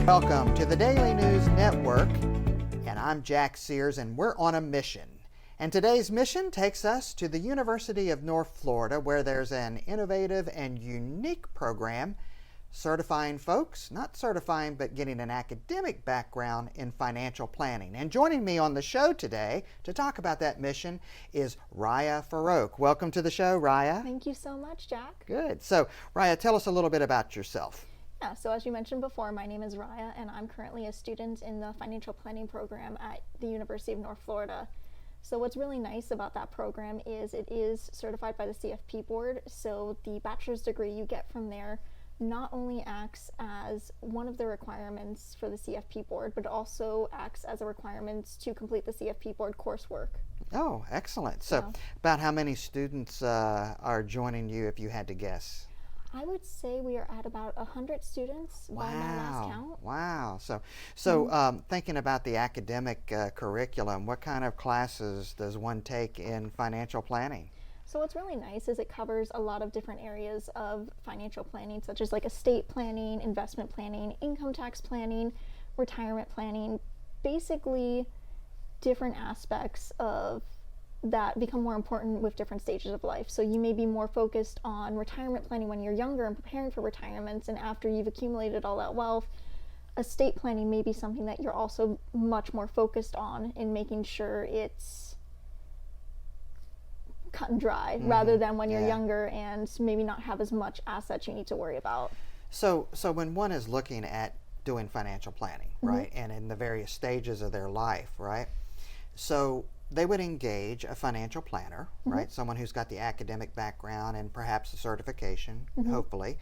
Welcome to the Daily News Network, and I'm Jack Sears, and we're on a mission. And today's mission takes us to the University of North Florida, where there's an innovative and unique program certifying folks, not certifying, but getting an academic background in financial planning. And joining me on the show today to talk about that mission is Raya Farooque. Welcome to the show, Raya. Thank you so much, Jack. Good. So, Raya, tell us a little bit about yourself. Yeah, so as you mentioned before, my name is Raya, and I'm currently a student in the financial planning program at the University of North Florida. So what's really nice about that program is it is certified by the CFP board, so the bachelor's degree you get from there not only acts as one of the requirements for the CFP board, but also acts as a requirement to complete the CFP board coursework. Oh, excellent. So about how many students are joining you, if you had to guess? I would say we are at about 100 students by my last count. Wow. Thinking about the academic curriculum, what kind of classes does one take in financial planning? So what's really nice is it covers a lot of different areas of financial planning, such as like estate planning, investment planning, income tax planning, retirement planning, basically different aspects of that become more important with different stages of life. So you may be more focused on retirement planning when you're younger and preparing for retirements, and after you've accumulated all that wealth, estate planning may be something that you're also much more focused on in making sure it's cut and dry, rather than when you're younger and maybe not have as much assets you need to worry about. So when one is looking at doing financial planning, right, and in the various stages of their life, right, so they would engage a financial planner, right? Someone who's got the academic background and perhaps a certification, hopefully.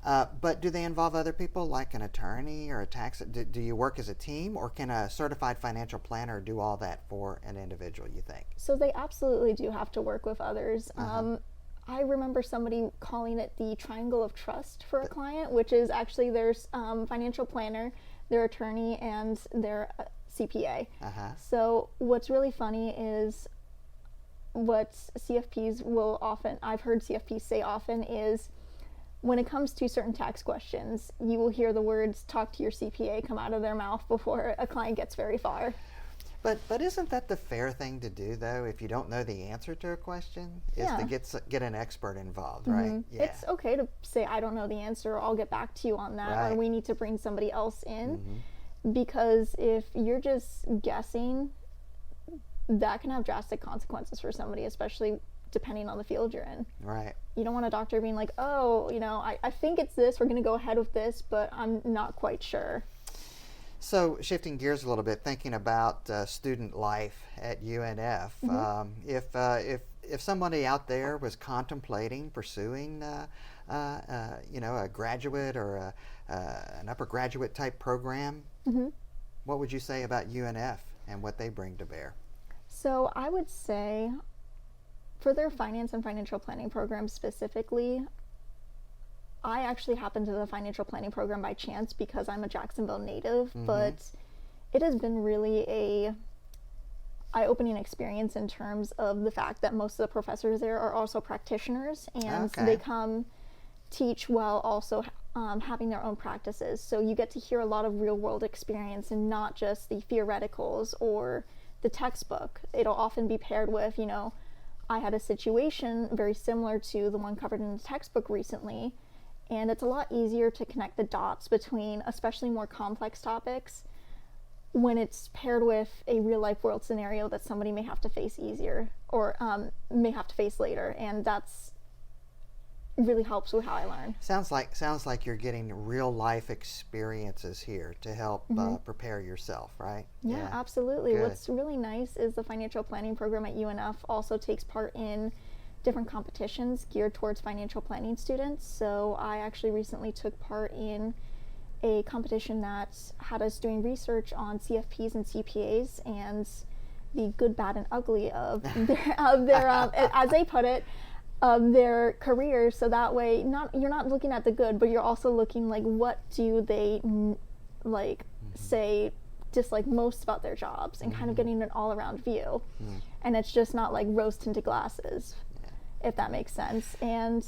But do they involve other people, like an attorney or a tax? Do you work as a team, or can a certified financial planner do all that for an individual, you think? So they absolutely do have to work with others. I remember somebody calling it the triangle of trust for a client, which is actually their financial planner, their attorney, and their CPA. So what's really funny is what CFPs will often, I've heard CFPs say often, is when it comes to certain tax questions, you will hear the words "talk to your CPA" come out of their mouth before a client gets very far. But isn't that the fair thing to do, though? If you don't know the answer to a question, is to get an expert involved, right? Yeah. It's okay to say, I don't know the answer, or I'll get back to you on that, or we need to bring somebody else in. Because if you're just guessing, that can have drastic consequences for somebody, especially depending on the field you're in. Right. You don't want a doctor being like, oh, I think it's this, we're going to go ahead with this, but I'm not quite sure. So shifting gears a little bit, thinking about student life at UNF, if somebody out there was contemplating pursuing a graduate or an upper graduate type program, what would you say about UNF and what they bring to bear? So I would say for their finance and financial planning program specifically, I actually happened to the financial planning program by chance because I'm a Jacksonville native, but it has been really a eye-opening experience in terms of the fact that most of the professors there are also practitioners, and they come teach while also having their own practices. So you get to hear a lot of real-world experience and not just the theoreticals or the textbook. It'll often be paired with, I had a situation very similar to the one covered in the textbook recently, and it's a lot easier to connect the dots between especially more complex topics when it's paired with a real life world scenario that somebody may have to face easier or may have to face later, and that's really helps with how I learn. Sounds like you're getting real life experiences here to help prepare yourself, right? Yeah, absolutely. Good. What's really nice is the financial planning program at UNF also takes part in different competitions geared towards financial planning students. So I actually recently took part in a competition that had us doing research on CFPs and CPAs and the good, bad, and ugly of their as they put it, their careers. So that way, you're not looking at the good, but you're also looking like what do they say dislike most about their jobs, and kind of getting an all-around view. And it's just not like rose tinted glasses, if that makes sense. And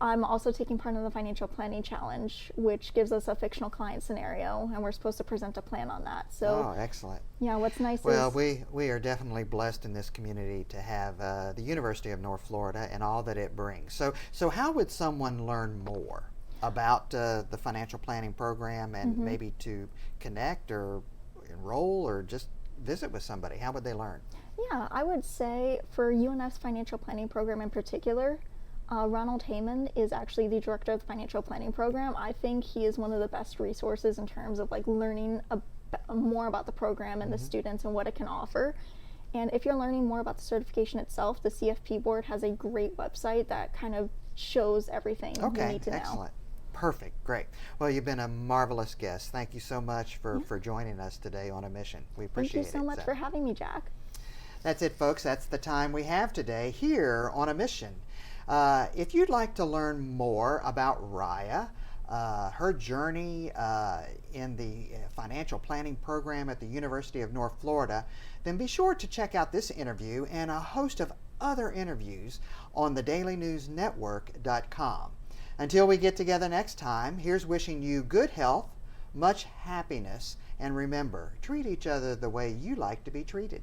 I'm also taking part in the Financial Planning Challenge, which gives us a fictional client scenario, and we're supposed to present a plan on that. So, Oh, excellent. yeah, what's nice Well, is we are definitely blessed in this community to have the University of North Florida and all that it brings. So how would someone learn more about the financial planning program and maybe to connect or enroll or just visit with somebody? How would they learn? yeah, I would say for UNF's financial planning program in particular, Ronald Heyman is actually the director of the financial planning program. I think he is one of the best resources in terms of like learning more about the program and the students and what it can offer. And if you're learning more about the certification itself, the CFP board has a great website that kind of shows everything you need to know. Excellent. Perfect. Great. Well, you've been a marvelous guest. Thank you so much for joining us today on a mission. We appreciate it. Thank you so much for having me, Jack. That's it, folks. That's the time we have today here on a mission. If you'd like to learn more about Raya, her journey in the financial planning program at the University of North Florida, then be sure to check out this interview and a host of other interviews on thedailynewsnetwork.com. Until we get together next time, here's wishing you good health, much happiness, and remember, treat each other the way you like to be treated.